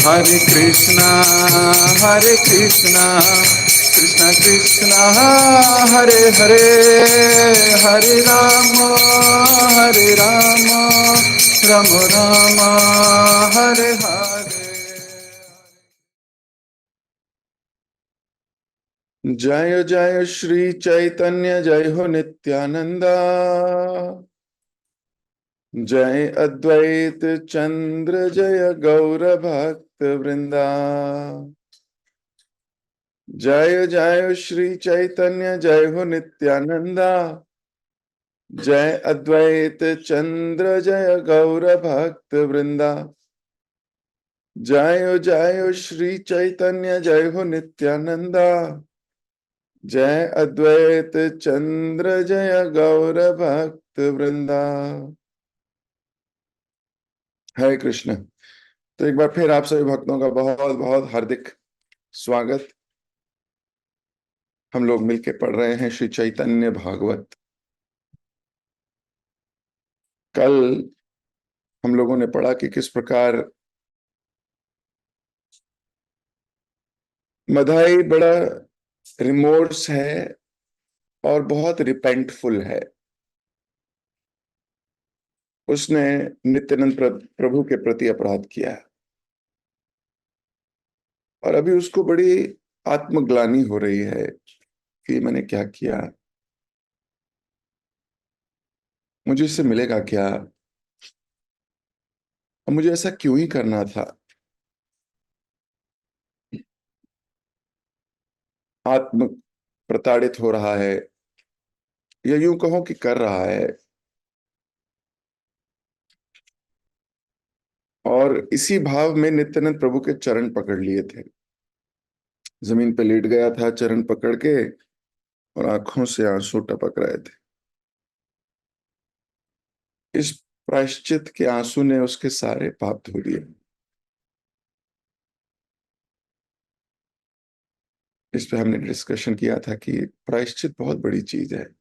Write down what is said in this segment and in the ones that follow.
Hare Krishna, Hare Krishna, Krishna Krishna, Hare Hare, Hare Rama, Hare Rama, Rama Rama, Hare Hare. जय जय श्री चैतन्य, जय हो नित्यानंदा, जय अद्वैत चंद्र, जय गौर भक्त वृंदा। जय जय श्री चैतन्य, जय हो नित्यानंदा, जय अद्वैत चंद्र, जय गौर भक्त वृंदा। जय जय श्री चैतन्य, जय हो नित्यानंदा, जय अद्वैत चंद्र, जय गौर भक्त वृंदा। हरे कृष्ण। तो एक बार फिर आप सभी भक्तों का बहुत बहुत हार्दिक स्वागत। हम लोग मिलके पढ़ रहे हैं श्री चैतन्य भागवत। कल हम लोगों ने पढ़ा कि किस प्रकार मदाई बड़ा रिमोर्स है और बहुत रिपेंटफुल है। उसने नित्यानंद प्रभु के प्रति अपराध किया और अभी उसको बड़ी आत्मग्लानि हो रही है कि मैंने क्या किया, मुझे इससे मिलेगा क्या, और मुझे ऐसा क्यों ही करना था। आत्म प्रताड़ित हो रहा है, या यूं कहो कि कर रहा है। और इसी भाव में नित्यानंद प्रभु के चरण पकड़ लिए थे, जमीन पे लेट गया था चरण पकड़ के, और आंखों से आंसू टपक रहे थे। इस प्रायश्चित के आंसू ने उसके सारे पाप धो दिए। इस पे हमने डिस्कशन किया था कि प्रायश्चित बहुत बड़ी चीज है,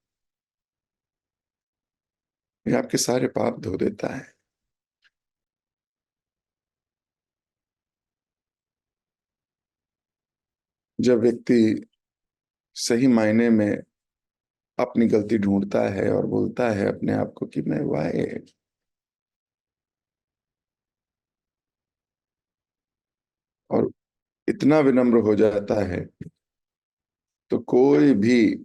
ये आपके सारे पाप धो देता है। जब व्यक्ति सही मायने में अपनी गलती ढूंढता है और बोलता है अपने आप को कि मैं वाहे, और इतना विनम्र हो जाता है, तो कोई भी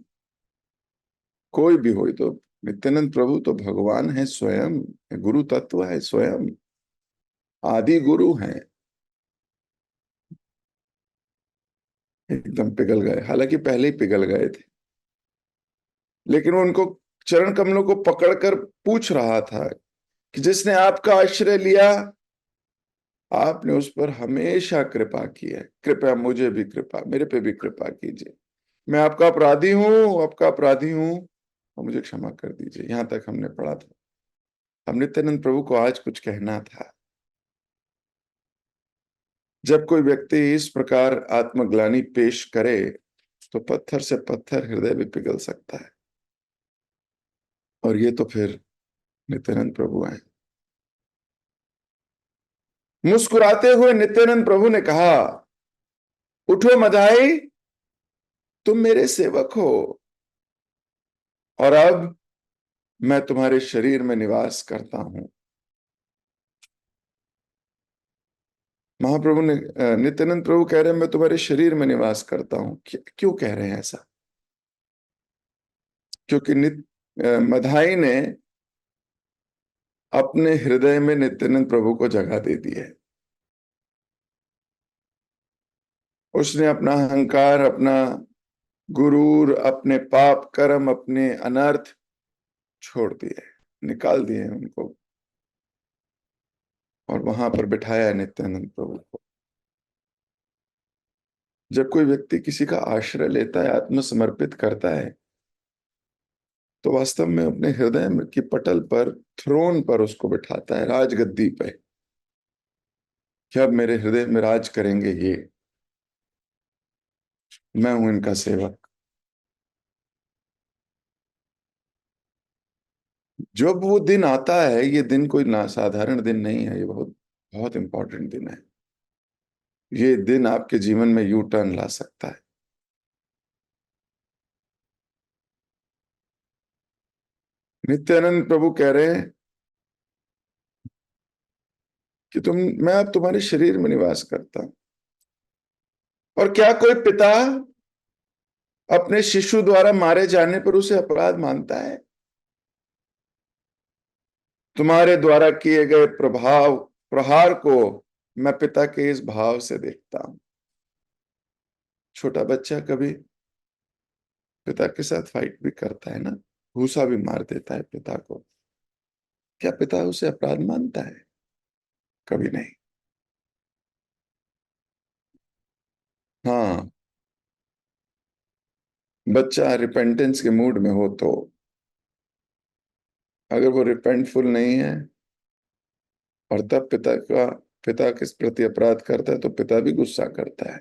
हो, तो नित्यानंद प्रभु तो भगवान है स्वयं, गुरु तत्व है स्वयं, आदि गुरु हैं। एकदम पिघल गए, हालांकि पहले ही पिघल गए थे, लेकिन वो उनको चरण कमलों को पकड़कर पूछ रहा था कि जिसने आपका आश्रय लिया, आपने उस पर हमेशा कृपा की है, कृपया मुझे भी कृपा, मेरे पे भी कृपा कीजिए। मैं आपका अपराधी हूं, आपका अपराधी हूं, और मुझे क्षमा कर दीजिए। यहां तक हमने पढ़ा था। अब नित्यानंद प्रभु को आज कुछ कहना था। जब कोई व्यक्ति इस प्रकार आत्मग्लानि पेश करे, तो पत्थर से पत्थर हृदय भी पिघल सकता है। और ये तो फिर नित्यानंद प्रभु हैं। मुस्कुराते हुए नित्यानंद प्रभु ने कहा, उठो मदाई, तुम मेरे सेवक हो, और अब मैं तुम्हारे शरीर में निवास करता हूं। महाप्रभु ने नित्यानंद प्रभु कह रहे हैं मैं तुम्हारे शरीर में निवास करता हूं। क्यों कह रहे हैं ऐसा? क्योंकि मधाई ने अपने हृदय में नित्यानंद प्रभु को जगह दे दी है। उसने अपना अहंकार, अपना गुरूर, अपने पाप कर्म, अपने अनर्थ छोड़ दिए, निकाल दिए उनको, और वहां पर बिठाया है नित्यानंद प्रभु को। जब कोई व्यक्ति किसी का आश्रय लेता है, आत्मसमर्पित करता है, तो वास्तव में अपने हृदय की पटल पर, थ्रोन पर उसको बिठाता है, राजगद्दी पे, कि अब मेरे हृदय में राज करेंगे ये, मैं हूं इनका सेवक। जब वो दिन आता है, ये दिन कोई ना साधारण दिन नहीं है, ये बहुत बहुत इंपॉर्टेंट दिन है। ये दिन आपके जीवन में यू टर्न ला सकता है। नित्यानंद प्रभु कह रहे हैं कि मैं अब तुम्हारे शरीर में निवास करता हूं। और क्या कोई पिता अपने शिशु द्वारा मारे जाने पर उसे अपराध मानता है? तुम्हारे द्वारा किए गए प्रहार को मैं पिता के इस भाव से देखता हूं। छोटा बच्चा कभी पिता के साथ फाइट भी करता है ना, घूसा भी मार देता है पिता को। क्या पिता उसे अपराध मानता है? कभी नहीं। हाँ, बच्चा रिपेंटेंस के मूड में हो तो, अगर वो रिपेंटफुल नहीं है और तब पिता के प्रति अपराध करता है तो पिता भी गुस्सा करता है।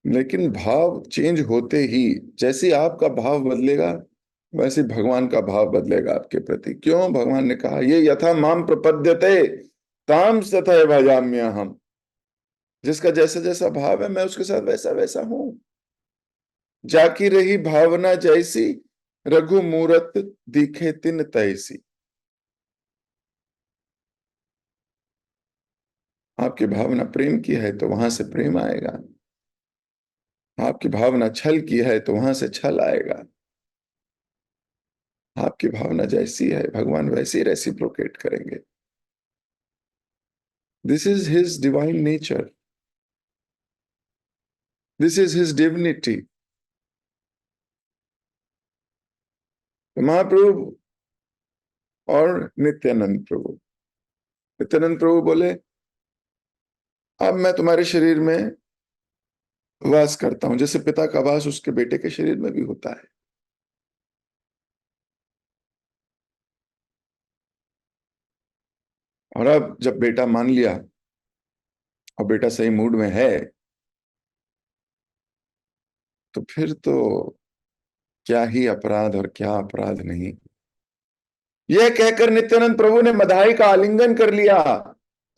लेकिन भाव चेंज होते ही, जैसे ही आपका भाव बदलेगा वैसे भगवान का भाव बदलेगा आपके प्रति। क्यों? भगवान ने कहा, ये यथा माम प्रपद्यते ताम तथा भजाम्य हम। जिसका जैसा जैसा भाव है मैं उसके साथ वैसा वैसा हूं। जाकी रही भावना जैसी, रघु मूरत दिखे तिन तैसी। आपकी भावना प्रेम की है तो वहां से प्रेम आएगा। आपकी भावना छल की है तो वहां से छल आएगा। आपकी भावना जैसी है भगवान वैसी रेसिप्रोकेट करेंगे। This is his divine nature, this is his divinity. Mahaprabhu और नित्यानंद प्रभु बोले, अब मैं तुम्हारे शरीर में वास करता हूं, जैसे पिता का वास उसके बेटे के शरीर में भी होता है। और अब जब बेटा मान लिया और बेटा सही मूड में है, तो फिर तो क्या ही अपराध और क्या अपराध नहीं। यह कहकर नित्यानंद प्रभु ने मधाई का आलिंगन कर लिया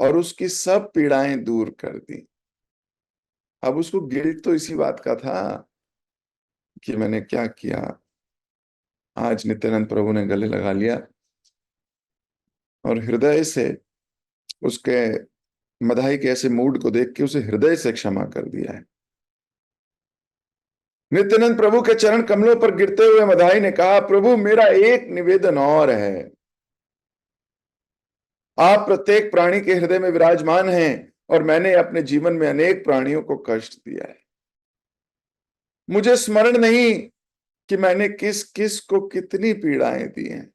और उसकी सब पीड़ाएं दूर कर दी। अब उसको गिल्ट तो इसी बात का था कि मैंने क्या किया। आज नित्यानंद प्रभु ने गले लगा लिया और हृदय से उसके मधाई के ऐसे मूड को देख के उसे हृदय से क्षमा कर दिया है। नित्यानंद प्रभु के चरण कमलों पर गिरते हुए मधाई ने कहा, प्रभु मेरा एक निवेदन और है। आप प्रत्येक प्राणी के हृदय में विराजमान हैं और मैंने अपने जीवन में अनेक प्राणियों को कष्ट दिया है। मुझे स्मरण नहीं कि मैंने किस किस को कितनी पीड़ाएं दी हैं।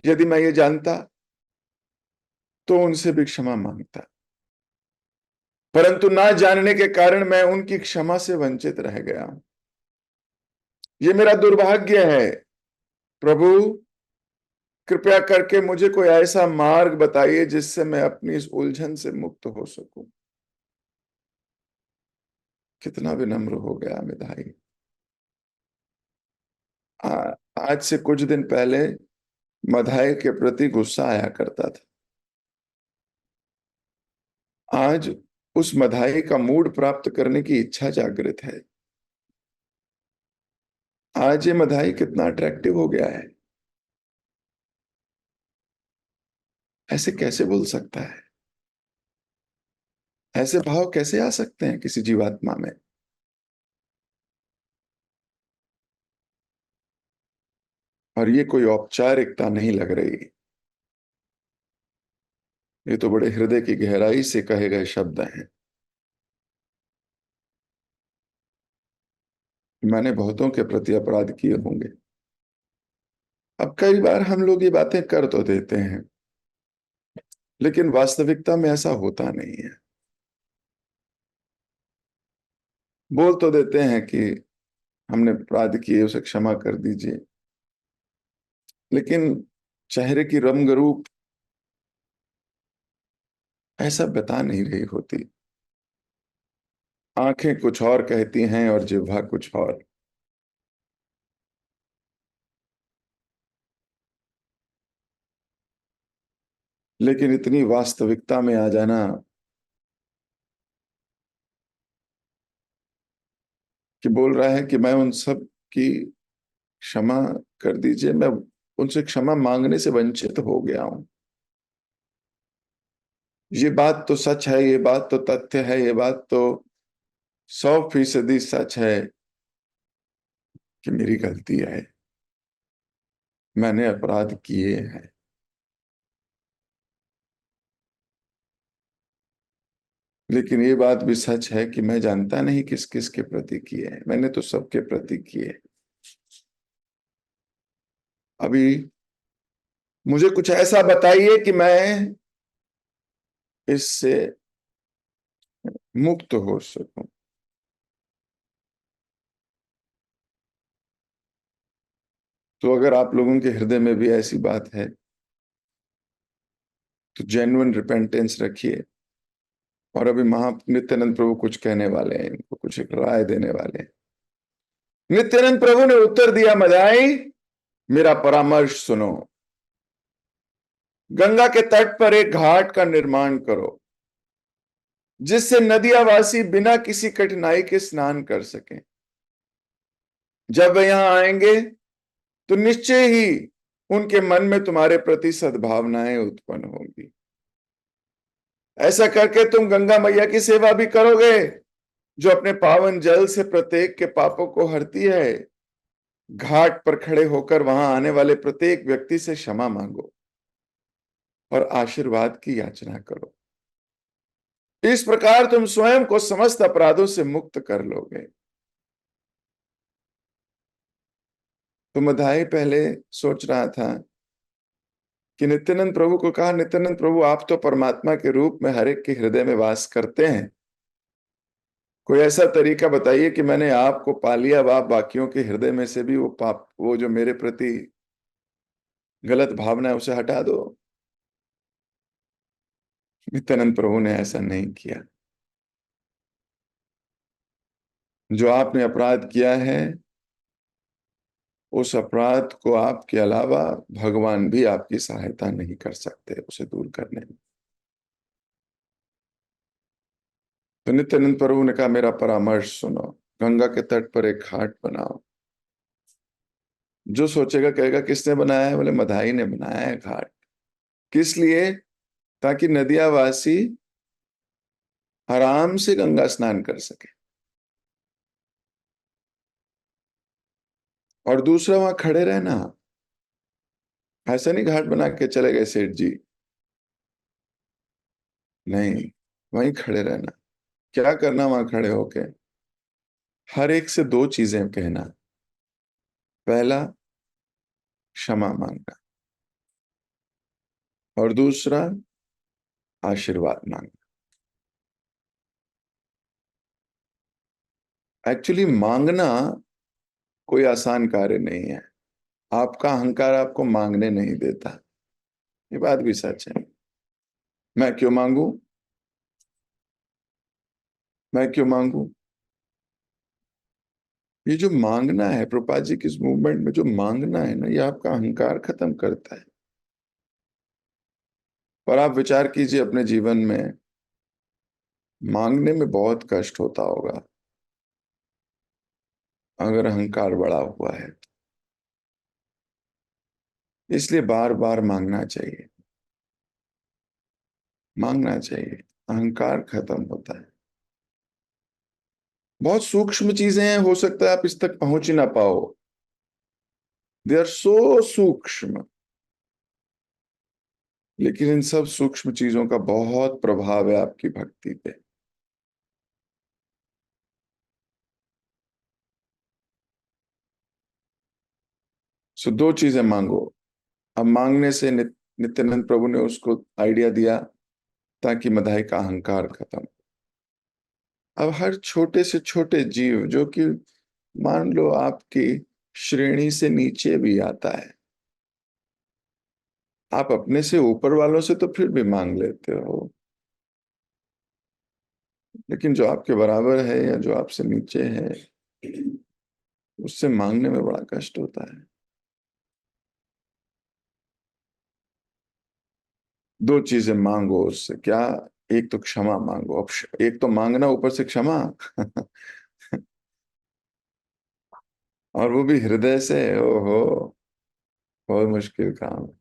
यदि मैं ये जानता तो उनसे भी क्षमा मांगता, परंतु ना जानने के कारण मैं उनकी क्षमा से वंचित रह गया हूं। ये मेरा दुर्भाग्य है। प्रभु कृपया करके मुझे कोई ऐसा मार्ग बताइए जिससे मैं अपनी इस उलझन से मुक्त हो सकूं। कितना विनम्र हो गया मिताई। आज से कुछ दिन पहले मधाई के प्रति गुस्सा आया करता था। आज उस मधाई का मूड प्राप्त करने की इच्छा जागृत है। आज ये मधाई कितना अट्रैक्टिव हो गया है। ऐसे कैसे बोल सकता है? ऐसे भाव कैसे आ सकते हैं किसी जीवात्मा में? और ये कोई औपचारिकता नहीं लग रही। ये तो बड़े हृदय की गहराई से कहे गए शब्द हैं। मैंने बहुतों के प्रति अपराध किए होंगे। अब कई बार हम लोग ये बातें कर तो देते हैं, लेकिन वास्तविकता में ऐसा होता नहीं है। बोल तो देते हैं कि हमने अपराध किए, उसे क्षमा कर दीजिए, लेकिन चेहरे की रंग रूप ऐसा बता नहीं रही होती। आंखें कुछ और कहती हैं और जिह्वा कुछ और। लेकिन इतनी वास्तविकता में आ जाना कि बोल रहा है कि मैं उन सब की क्षमा कर दीजिए, मैं उनसे क्षमा मांगने से वंचित हो गया हूं। ये बात तो सच है, ये बात तो तथ्य है, ये बात तो 100% सच है कि मेरी गलती है, मैंने अपराध किए हैं। लेकिन ये बात भी सच है कि मैं जानता नहीं किस किस के प्रति किए हैं, मैंने तो सबके प्रति किए। अभी मुझे कुछ ऐसा बताइए कि मैं इससे मुक्त हो सकूं। तो अगर आप लोगों के हृदय में भी ऐसी बात है तो जेन्युइन रिपेंटेंस रखिए। और अभी नित्यानंद प्रभु कुछ कहने वाले हैं, इनको कुछ एक राय देने वाले हैं। नित्यानंद प्रभु ने उत्तर दिया, मदाई मेरा परामर्श सुनो। गंगा के तट पर एक घाट का निर्माण करो जिससे नदियावासी बिना किसी कठिनाई के स्नान कर सकें। जब वे यहां आएंगे तो निश्चय ही उनके मन में तुम्हारे प्रति सद्भावनाएं उत्पन्न होंगी। ऐसा करके तुम गंगा मैया की सेवा भी करोगे जो अपने पावन जल से प्रत्येक के पापों को हरती है। घाट पर खड़े होकर वहां आने वाले प्रत्येक व्यक्ति से क्षमा मांगो और आशीर्वाद की याचना करो। इस प्रकार तुम स्वयं को समस्त अपराधों से मुक्त कर लोगे। तो मधाई पहले सोच रहा था कि नित्यानंद प्रभु को कहा, नित्यानंद प्रभु आप तो परमात्मा के रूप में हर एक के हृदय में वास करते हैं, कोई ऐसा तरीका बताइए कि मैंने आपको पा लिया, अब आप बाकियों के हृदय में से भी वो पाप, वो जो मेरे प्रति गलत भावना है उसे हटा दो। नित्यानंद प्रभु ने ऐसा नहीं किया। जो आपने अपराध किया है उस अपराध को आपके अलावा भगवान भी आपकी सहायता नहीं कर सकते उसे दूर करने में। तो नित्यानंद प्रभु ने कहा, मेरा परामर्श सुनो, गंगा के तट पर एक घाट बनाओ। जो सोचेगा कहेगा किसने बनाया है? बोले मधाई ने बनाया है घाट। किस लिए? ताकि नदियावासी आराम से गंगा स्नान कर सके। और दूसरा, वहां खड़े रहना, ऐसा नहीं घाट बना के चले गए सेठ जी, नहीं, वहीं खड़े रहना। क्या करना वहां खड़े होके? हर एक से दो चीजें कहना। पहला, क्षमा मांगना, और दूसरा, आशीर्वाद मांगना। एक्चुअली मांगना कोई आसान कार्य नहीं है। आपका अहंकार आपको मांगने नहीं देता, ये बात भी सच है। मैं क्यों मांगू? मैं क्यों मांगू? ये जो मांगना है, प्रभुपाद जी की इस मूवमेंट में जो मांगना है ना, ये आपका अहंकार खत्म करता है। पर आप विचार कीजिए अपने जीवन में, मांगने में बहुत कष्ट होता होगा अगर अहंकार बड़ा हुआ है। इसलिए बार बार मांगना चाहिए, मांगना चाहिए, अहंकार खत्म होता है। बहुत सूक्ष्म चीजें हैं, हो सकता है आप इस तक पहुंच ही ना पाओ। दे आर सो सूक्ष्म, लेकिन इन सब सूक्ष्म चीजों का बहुत प्रभाव है आपकी भक्ति पे। सो दो चीजें मांगो। अब मांगने से नित्यानंद प्रभु ने उसको आइडिया दिया ताकि मधाई का अहंकार खत्म। अब हर छोटे से छोटे जीव जो कि मान लो आपकी श्रेणी से नीचे भी आता है, आप अपने से ऊपर वालों से तो फिर भी मांग लेते हो, लेकिन जो आपके बराबर है या जो आपसे नीचे है उससे मांगने में बड़ा कष्ट होता है। दो चीजें मांगो उससे, क्या? एक तो क्षमा मांगो। अब एक तो मांगना, ऊपर से क्षमा। और वो भी हृदय से। ओहो, बहुत मुश्किल काम है।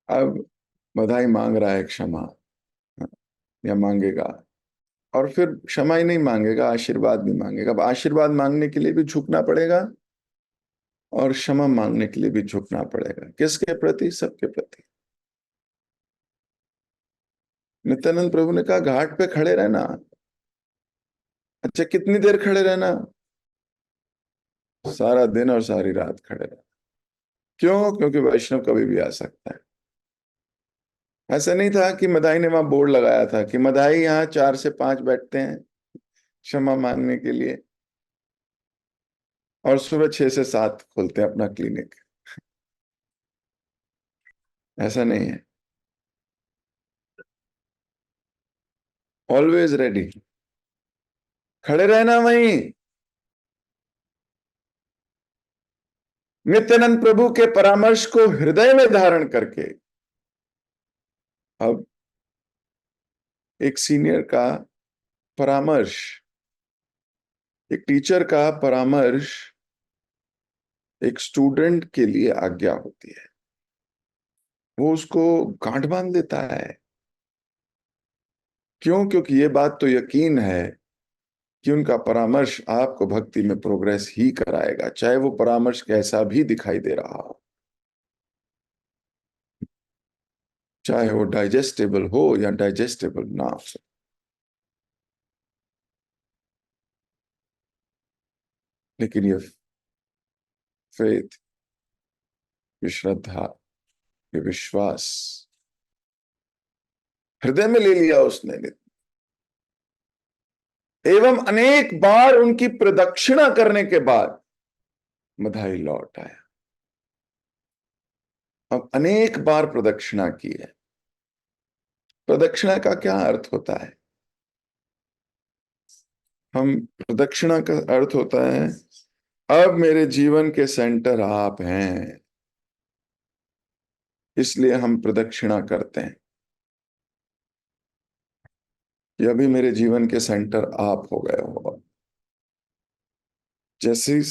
अब बधाई मांग रहा है क्षमा, या मांगेगा। और फिर क्षमा ही नहीं मांगेगा, आशीर्वाद भी मांगेगा। अब आशीर्वाद मांगने के लिए भी झुकना पड़ेगा, और क्षमा मांगने के लिए भी झुकना पड़ेगा। किसके प्रति? सबके प्रति। नित्यानंद प्रभु ने कहा घाट पे खड़े रहना। अच्छा, कितनी देर खड़े रहना? सारा दिन और सारी रात खड़े रहना। क्यों? क्योंकि वैष्णव कभी भी आ सकता है। ऐसा नहीं था कि मदाई ने वहां बोर्ड लगाया था कि मदाई यहाँ 4 से 5 बैठते हैं क्षमा मांगने के लिए, और सुबह 6 से 7 खोलते हैं अपना क्लिनिक। ऐसा नहीं है। Always ready. खड़े रहना वहीं। नित्यानंद प्रभु के परामर्श को हृदय में धारण करके। अब एक सीनियर का परामर्श, एक टीचर का परामर्श एक स्टूडेंट के लिए आज्ञा होती है। वो उसको गांठ बांध देता है। क्यों? क्योंकि ये बात तो यकीन है कि उनका परामर्श आपको भक्ति में प्रोग्रेस ही कराएगा, चाहे वो परामर्श कैसा भी दिखाई दे रहा हो, चाहे वो डाइजेस्टेबल हो या डाइजेस्टेबल ना हो। लेकिन ये फेथ, ये श्रद्धा, ये विश्वास हृदय में ले लिया उसने। एवं अनेक बार उनकी प्रदक्षिणा करने के बाद बधाई लौट आया। अब अनेक बार प्रदक्षिणा की है। प्रदक्षिणा का क्या अर्थ होता है? हम प्रदक्षिणा का अर्थ होता है, अब मेरे जीवन के सेंटर आप हैं, इसलिए हम प्रदक्षिणा करते हैं कि अभी मेरे जीवन के सेंटर आप हो गए हो। जैसे ही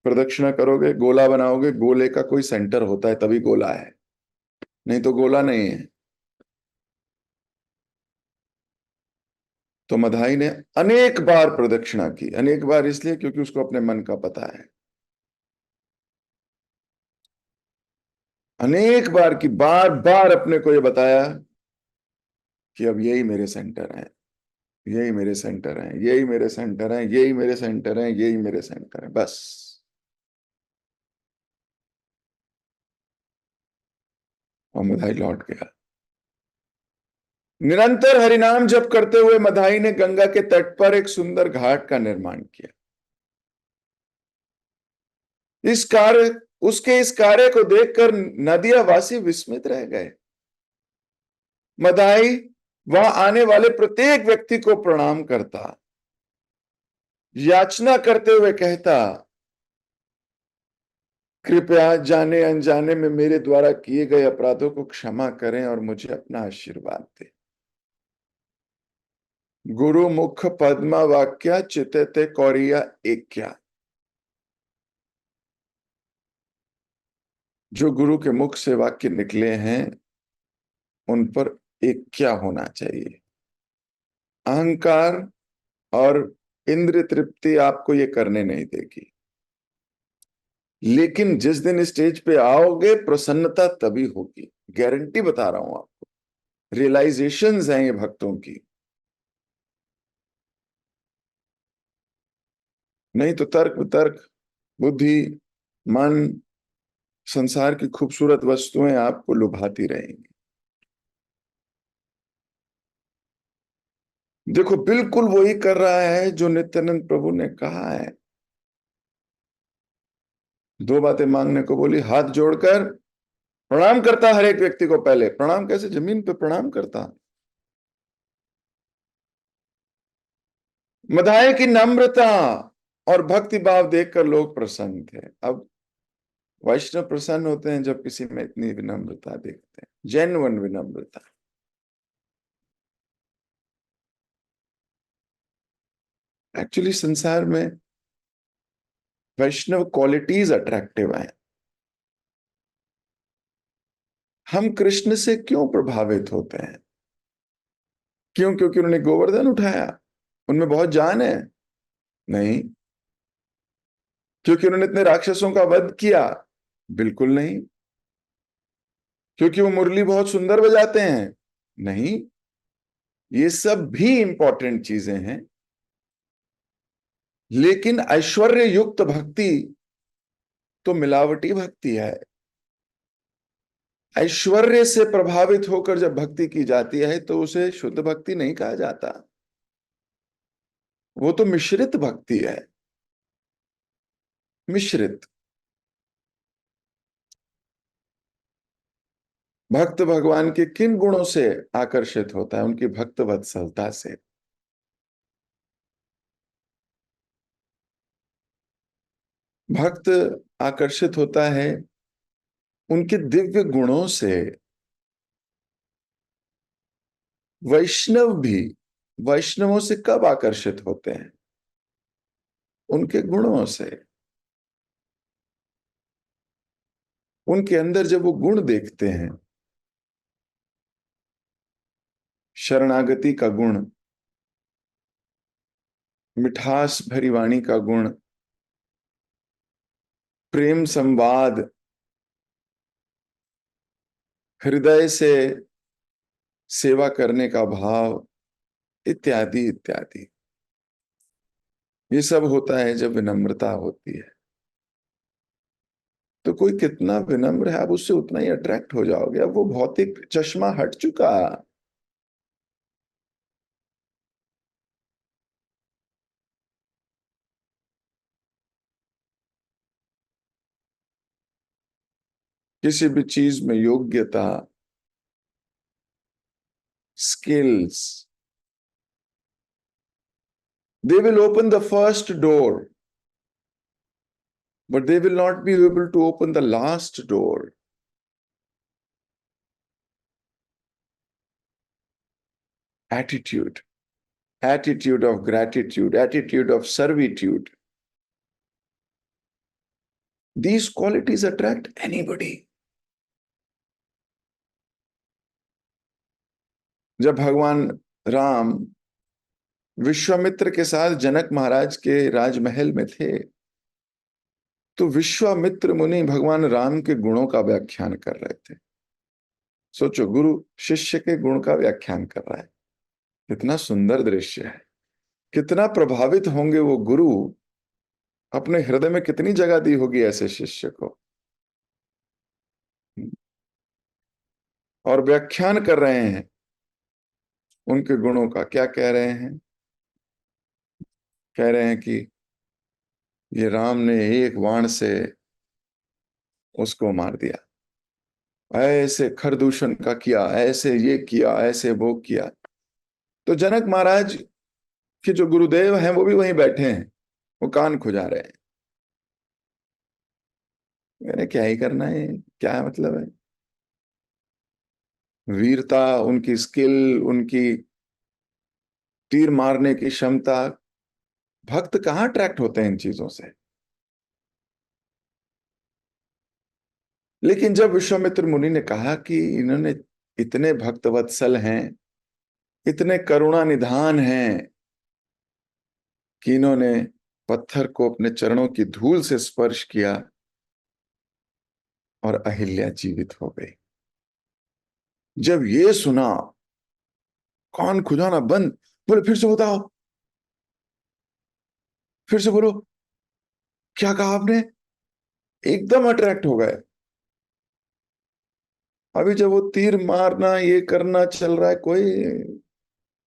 प्रदक्षिणा करोगे, गोला बनाओगे, गोले का कोई सेंटर होता है तभी गोला है, नहीं तो गोला नहीं है। तो मधाई ने अनेक बार प्रदक्षिणा की। अनेक बार इसलिए क्योंकि उसको अपने मन का पता है। अनेक बार की, बार बार अपने को ये बताया कि अब यही मेरे सेंटर हैं, यही मेरे सेंटर हैं, यही मेरे सेंटर हैं, यही मेरे सेंटर हैं, यही मेरे सेंटर हैं, बस। और मधाई लौट गया। निरंतर हरिनाम जप करते हुए मधाई ने गंगा के तट पर एक सुंदर घाट का निर्माण किया। इस कार्य उसके इस कार्य को देखकर नदिया वासी विस्मित रह गए। मदाई वहां आने वाले प्रत्येक व्यक्ति को प्रणाम करता, याचना करते हुए कहता, कृपया जाने अनजाने में मेरे द्वारा किए गए अपराधों को क्षमा करें और मुझे अपना आशीर्वाद दें। गुरु मुख पद्मा वाक्या चितते कौरिया एक्या। जो गुरु के मुख से वाक्य निकले हैं उन पर एक क्या होना चाहिए। अहंकार और इंद्रिय तृप्ति आपको ये करने नहीं देगी, लेकिन जिस दिन स्टेज पे आओगे प्रसन्नता तभी होगी। गारंटी बता रहा हूं आपको। रियलाइजेशंस हैं ये भक्तों की। नहीं तो तर्क वितर्क, बुद्धि, मन, संसार की खूबसूरत वस्तुएं आपको लुभाती रहेंगी। देखो, बिल्कुल वही कर रहा है जो नित्यानंद प्रभु ने कहा है। दो बातें मांगने को बोली, हाथ जोड़कर प्रणाम करता हर एक व्यक्ति को। पहले प्रणाम कैसे? जमीन पे प्रणाम करता। मधाए की नम्रता और भक्ति भाव देखकर लोग प्रसन्न थे। अब वैष्णव प्रसन्न होते हैं जब किसी में इतनी विनम्रता देखते हैं, जेन्युइन विनम्रता। एक्चुअली संसार में वैष्णव क्वालिटीज अट्रैक्टिव हैं। हम कृष्ण से क्यों प्रभावित होते हैं? क्यों? क्योंकि उन्होंने गोवर्धन उठाया, उनमें बहुत जान है? नहीं। क्योंकि उन्होंने इतने राक्षसों का वध किया? बिल्कुल नहीं। क्योंकि वो मुरली बहुत सुंदर बजाते हैं? नहीं। ये सब भी इंपॉर्टेंट चीजें हैं, लेकिन ऐश्वर्य युक्त भक्ति तो मिलावटी भक्ति है। ऐश्वर्य से प्रभावित होकर जब भक्ति की जाती है तो उसे शुद्ध भक्ति नहीं कहा जाता, वो तो मिश्रित भक्ति है। मिश्रित। भक्त भगवान के किन गुणों से आकर्षित होता है? उनकी भक्त वत्सलता से। भक्त आकर्षित होता है उनके दिव्य गुणों से। वैष्णव भी वैष्णवों से कब आकर्षित होते हैं? उनके गुणों से। उनके अंदर जब वो गुण देखते हैं, शरणागति का गुण, मिठास भरी वाणी का गुण, प्रेम संवाद, हृदय से सेवा करने का भाव, इत्यादि इत्यादि, ये सब होता है जब विनम्रता होती है। तो कोई कितना विनम्र है, आप उससे उतना ही अट्रैक्ट हो जाओगे। अब वो भौतिक चश्मा हट चुका। किसी भी चीज में योग्यता, skills, they will open the first door, but they will not be able to open the last door. Attitude, attitude of gratitude, attitude of servitude, these qualities attract anybody. जब भगवान राम विश्वामित्र के साथ जनक महाराज के राजमहल में थे, तो विश्वामित्र मुनि भगवान राम के गुणों का व्याख्यान कर रहे थे। सोचो, गुरु शिष्य के गुण का व्याख्यान कर रहा है। कितना सुंदर दृश्य है। कितना प्रभावित होंगे वो गुरु, अपने हृदय में कितनी जगह दी होगी ऐसे शिष्य को। और व्याख्यान कर रहे हैं उनके गुणों का। क्या कह रहे हैं? कह रहे हैं कि ये राम ने एक बाण से उसको मार दिया, ऐसे खरदूषण का किया, ऐसे ये किया, ऐसे वो किया। तो जनक महाराज के जो गुरुदेव हैं वो भी वहीं बैठे हैं, वो कान खुजा रहे हैं। मैंने क्या ही करना है, क्या मतलब है? वीरता, उनकी स्किल, उनकी तीर मारने की क्षमता, भक्त कहाँ अट्रैक्ट होते हैं इन चीजों से? लेकिन जब विश्वामित्र मुनि ने कहा कि इन्होंने इतने भक्तवत्सल हैं, इतने करुणा निधान हैं कि इन्होंने पत्थर को अपने चरणों की धूल से स्पर्श किया और अहिल्या जीवित हो गई। जब ये सुना, कान खुजाना बंद, बोले फिर से बताओ, फिर से बोलो, क्या कहा आपने? एकदम अट्रैक्ट हो गए। अभी जब वो तीर मारना, ये करना चल रहा है, कोई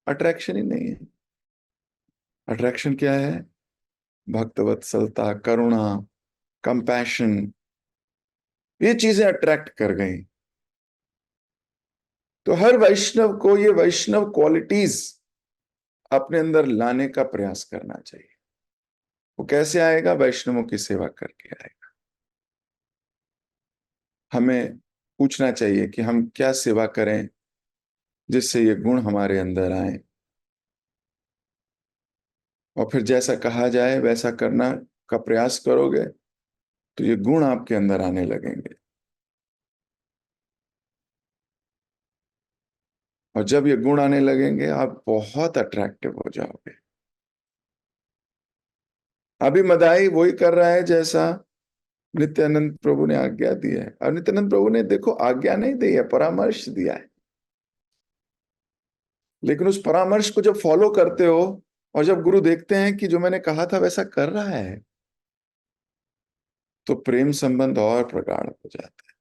अट्रैक्शन ही नहीं है। अट्रैक्शन क्या है? भक्तवत्सलता, करुणा, कंपैशन, ये चीजें अट्रैक्ट कर गई। तो हर वैष्णव को ये वैष्णव क्वालिटीज अपने अंदर लाने का प्रयास करना चाहिए। वो कैसे आएगा? वैष्णवों की सेवा करके आएगा। हमें पूछना चाहिए कि हम क्या सेवा करें जिससे ये गुण हमारे अंदर आए, और फिर जैसा कहा जाए वैसा करना का प्रयास करोगे तो ये गुण आपके अंदर आने लगेंगे। और जब ये गुण आने लगेंगे आप बहुत अट्रैक्टिव हो जाओगे। अभी मदाई वही कर रहा है जैसा नित्यानंद प्रभु ने आज्ञा दी है। और नित्यानंद प्रभु ने देखो आज्ञा नहीं दी है, परामर्श दिया है। लेकिन उस परामर्श को जब फॉलो करते हो और जब गुरु देखते हैं कि जो मैंने कहा था वैसा कर रहा है, तो प्रेम संबंध और प्रगाढ़ हो जाता है।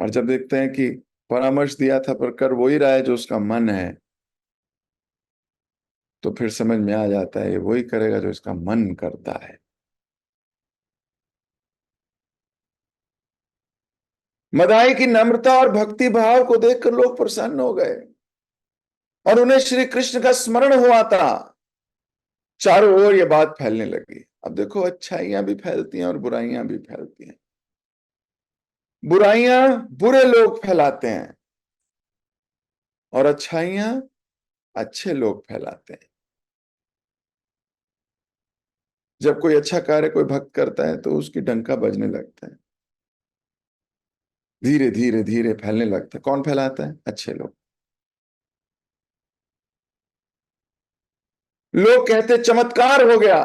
और जब देखते हैं कि परामर्श दिया था पर कर वही रहा है जो उसका मन है, तो फिर समझ में आ जाता है ये वही करेगा जो इसका मन करता है। मदाई की नम्रता और भक्ति भाव को देखकर लोग प्रसन्न हो गए और उन्हें श्री कृष्ण का स्मरण हुआ था। चारों ओर ये बात फैलने लगी। अब देखो अच्छाइयां भी फैलती हैं और बुराइयां भी फैलती हैं। बुराइयां बुरे लोग फैलाते हैं और अच्छाइयां अच्छे लोग फैलाते हैं। जब कोई अच्छा कार्य कोई भक्त करता है तो उसकी डंका बजने लगता है, धीरे धीरे धीरे फैलने लगता है। कौन फैलाता है? अच्छे लोग। लोग कहते चमत्कार हो गया,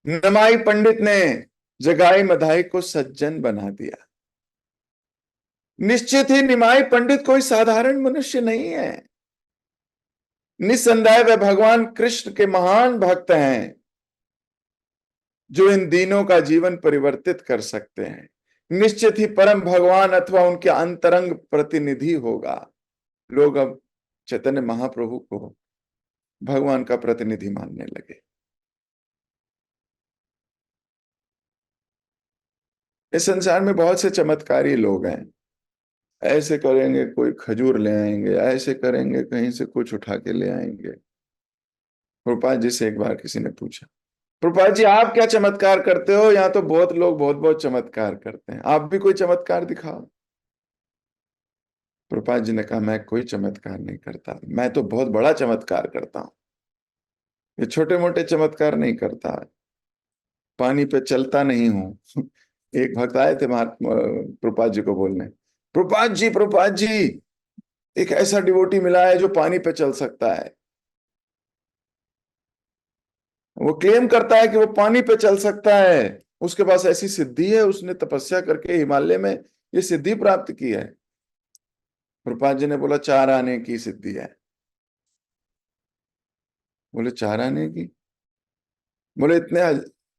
नमाई पंडित ने जगाई मधाई को सज्जन बना दिया। निश्चित ही निमाई पंडित कोई साधारण मनुष्य नहीं है। निस्संदेह वे भगवान कृष्ण के महान भक्त हैं जो इन दीनों का जीवन परिवर्तित कर सकते हैं। निश्चित ही परम भगवान अथवा उनके अंतरंग प्रतिनिधि होगा। लोग अब चैतन्य महाप्रभु को भगवान का प्रतिनिधि मानने लगे। इस संसार में बहुत से चमत्कारी लोग हैं। ऐसे करेंगे कोई खजूर ले आएंगे, ऐसे करेंगे कहीं से कुछ उठा के ले आएंगे। प्रभुपाद जी से एक बार किसी ने पूछा, प्रभुपाद जी आप क्या चमत्कार करते हो? यहाँ तो बहुत लोग बहुत बहुत चमत्कार करते हैं, आप भी कोई चमत्कार दिखाओ। प्रभुपाद जी ने कहा मैं कोई चमत्कार नहीं करता, मैं तो बहुत बड़ा चमत्कार करता हूं। ये छोटे मोटे चमत्कार नहीं करता। पानी पे चलता नहीं हूं। एक भक्त आए थे महात्मा प्रभुपाद जी को बोलने, प्रभुपाद जी एक ऐसा डिवोटी मिला है जो पानी पे चल सकता है। वो क्लेम करता है कि वो पानी पे चल सकता है, उसके पास ऐसी सिद्धि है, उसने तपस्या करके हिमालय में ये सिद्धि प्राप्त की है। प्रभुपाद जी ने बोला 4 आने की सिद्धि है। बोले 4 आने की? बोले इतने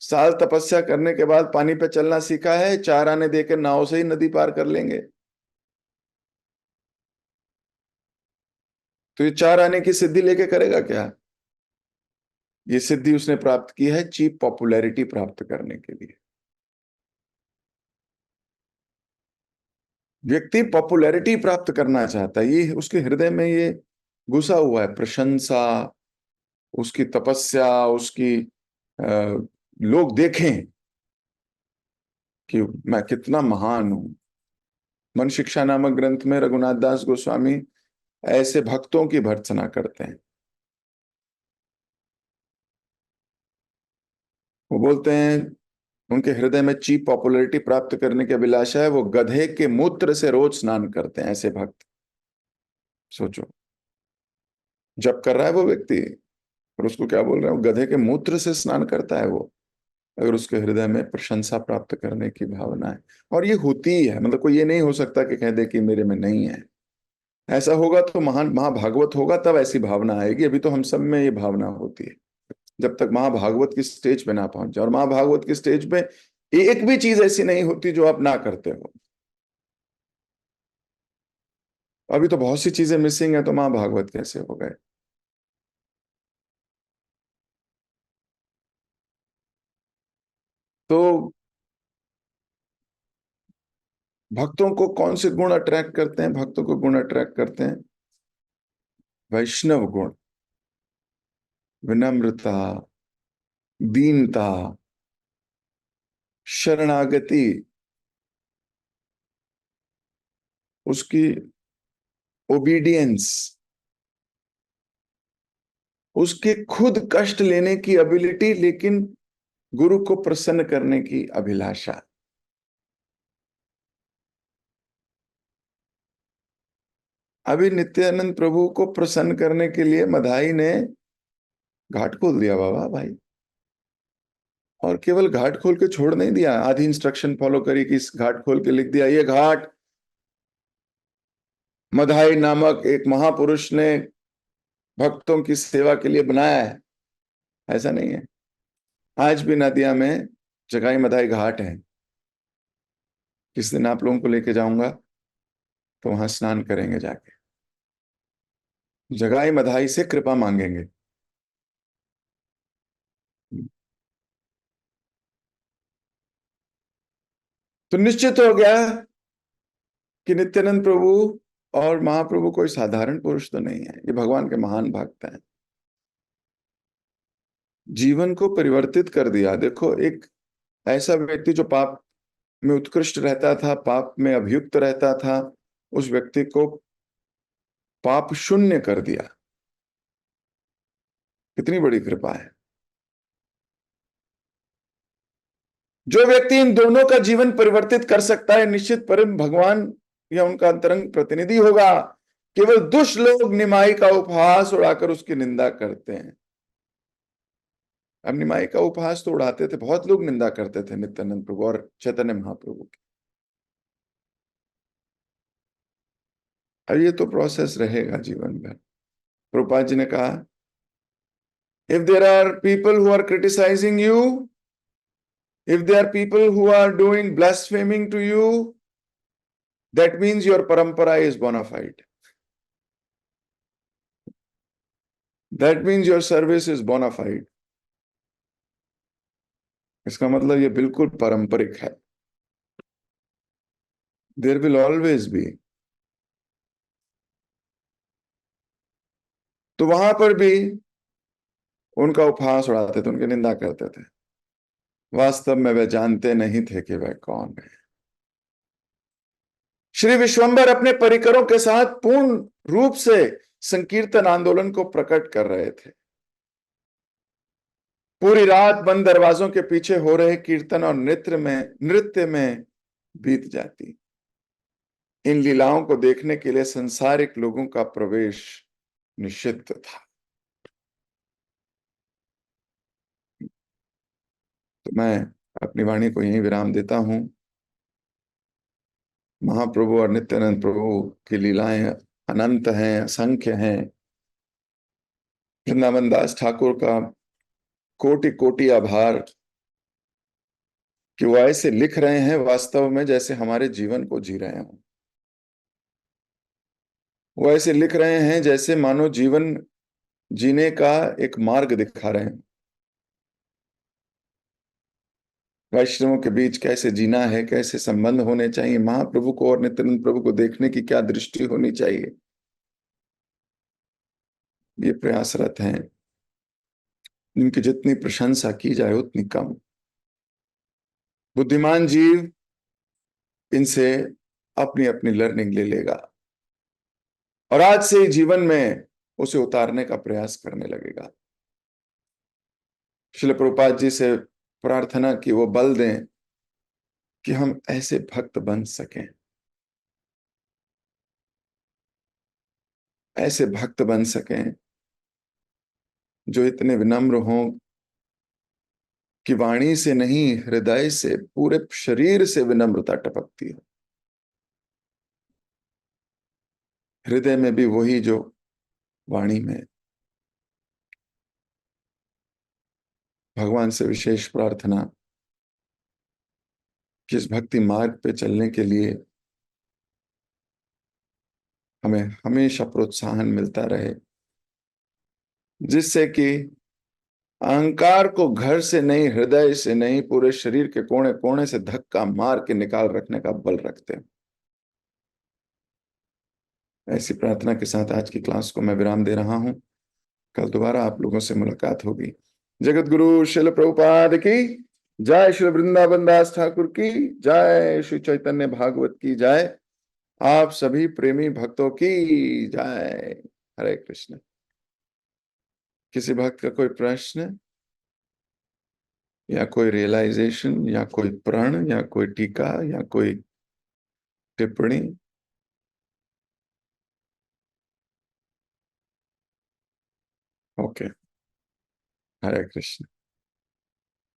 साल तपस्या करने के बाद पानी पे चलना सीखा है, 4 आने देकर नाव से ही नदी पार कर लेंगे। तो ये 4 आने की सिद्धि लेके करेगा क्या? ये सिद्धि उसने प्राप्त की है चीप पॉपुलैरिटी प्राप्त करने के लिए। व्यक्ति पॉपुलैरिटी प्राप्त करना चाहता है, ये उसके हृदय में ये घुसा हुआ है। प्रशंसा, उसकी तपस्या, उसकी लोग देखें कि मैं कितना महान हूं। मन शिक्षा नामक ग्रंथ में रघुनाथ दास गोस्वामी ऐसे भक्तों की भर्त्सना करते हैं। वो बोलते हैं उनके हृदय में चीप पॉपुलैरिटी प्राप्त करने की अभिलाषा है, वो गधे के मूत्र से रोज स्नान करते हैं। ऐसे भक्त, सोचो, जब कर रहा है वो व्यक्ति और उसको क्या बोल रहे हैं, वो गधे के मूत्र से स्नान करता है वो, अगर उसके हृदय में प्रशंसा प्राप्त करने की भावना है। और ये होती ही है, मतलब कोई ये नहीं हो सकता कि कह दे कि मेरे में नहीं है। ऐसा होगा तो महान महाभागवत होगा तब ऐसी भावना आएगी। अभी तो हम सब में ये भावना होती है, जब तक महाभागवत की स्टेज पे ना पहुंच जाए। और महाभागवत की स्टेज पे एक भी चीज ऐसी नहीं होती जो आप ना करते हो। अभी तो बहुत सी चीजें मिसिंग है, तो महाभागवत कैसे हो गए? तो भक्तों को कौन से गुण अट्रैक्ट करते हैं? भक्तों को गुण अट्रैक्ट करते हैं वैष्णव गुण, विनम्रता, दीनता, शरणागति, उसकी ओबीडियंस, उसके खुद कष्ट लेने की एबिलिटी, लेकिन गुरु को प्रसन्न करने की अभिलाषा। अभी नित्यानंद प्रभु को प्रसन्न करने के लिए मधाई ने घाट खोल दिया बाबा भाई, और केवल घाट खोल के छोड़ नहीं दिया, आधी इंस्ट्रक्शन फॉलो करी कि इस घाट खोल के लिख दिया, ये घाट मधाई नामक एक महापुरुष ने भक्तों की सेवा के लिए बनाया है। ऐसा नहीं है। आज भी नदिया में जगाई मधाई घाट है। किस दिन आप लोगों को लेके जाऊंगा तो वहां स्नान करेंगे, जाके जगाई मधाई से कृपा मांगेंगे। तो निश्चित हो गया कि नित्यानंद प्रभु और महाप्रभु कोई साधारण पुरुष तो नहीं है, ये भगवान के महान भक्त हैं। जीवन को परिवर्तित कर दिया। देखो, एक ऐसा व्यक्ति जो पाप में उत्कृष्ट रहता था, पाप में अभियुक्त रहता था, उस व्यक्ति को पाप शून्य कर दिया। कितनी बड़ी कृपा है। जो व्यक्ति इन दोनों का जीवन परिवर्तित कर सकता है, निश्चित परम भगवान या उनका अंतरंग प्रतिनिधि होगा। केवल दुष्ट लोग निमाई का उपहास उड़ाकर उसकी निंदा करते हैं। अब निमाई का उपहास तो उड़ाते थे, बहुत लोग निंदा करते थे नित्यानंद प्रभु और चैतन्य महाप्रभु की। और ये तो प्रोसेस रहेगा जीवन भर। प्रभुपाद जी ने कहा, if there are people who are criticising you, if there are people who are doing blaspheming to you, that means your parampara is bona fide. That means your service is bona fide. इसका मतलब ये बिल्कुल पारंपरिक है। There will always be. तो वहां पर भी उनका उपहास उड़ाते थे, उनकी निंदा करते थे। वास्तव में वे जानते नहीं थे कि वह कौन है। श्री विश्वंभर अपने परिकरों के साथ पूर्ण रूप से संकीर्तन आंदोलन को प्रकट कर रहे थे। पूरी रात बंद दरवाजों के पीछे हो रहे कीर्तन और नृत्य में बीत जाती। इन लीलाओं को देखने के लिए संसारिक लोगों का प्रवेश निषिद्ध था। तो मैं अपनी वाणी को यहीं विराम देता हूं। महाप्रभु और नित्यानंद प्रभु की लीलाएं अनंत हैं, असंख्य हैं। वृंदावन दास ठाकुर का कोटि कोटि आभार कि वो ऐसे लिख रहे हैं वास्तव में जैसे हमारे जीवन को जी रहे हों। वो ऐसे लिख रहे हैं जैसे मानो जीवन जीने का एक मार्ग दिखा रहे हैं। वैष्णवों के बीच कैसे जीना है, कैसे संबंध होने चाहिए, महाप्रभु को और नित्यानंद प्रभु को देखने की क्या दृष्टि होनी चाहिए, ये प्रयासरत हैं। इनकी जितनी प्रशंसा की जाए उतनी कम। बुद्धिमान जीव इनसे अपनी अपनी लर्निंग ले लेगा और आज से जीवन में उसे उतारने का प्रयास करने लगेगा। श्रील प्रभुपाद जी से प्रार्थना कि वो बल दें कि हम ऐसे भक्त बन सकें, ऐसे भक्त बन सकें जो इतने विनम्र हों कि वाणी से नहीं, हृदय से, पूरे शरीर से विनम्रता टपकती हो। हृदय में भी वही जो वाणी में। भगवान से विशेष प्रार्थना कि इस भक्ति मार्ग पे चलने के लिए हमें हमेशा प्रोत्साहन मिलता रहे, जिससे कि अहंकार को घर से नहीं, हृदय से नहीं, पूरे शरीर के कोने कोने से धक्का मार के निकाल रखने का बल रखते हैं। ऐसी प्रार्थना के साथ आज की क्लास को मैं विराम दे रहा हूं। कल दोबारा आप लोगों से मुलाकात होगी। जगत गुरु शिल प्रभुपाद की जय, श्री वृंदावन दास ठाकुर की जय, श्री चैतन्य भागवत की जय, आप सभी प्रेमी भक्तों की जय। हरे कृष्ण। किसी भक्त का कोई प्रश्न या कोई रियलाइजेशन या कोई प्रण या कोई टीका या कोई टिप्पणी? ओके, हरे कृष्ण।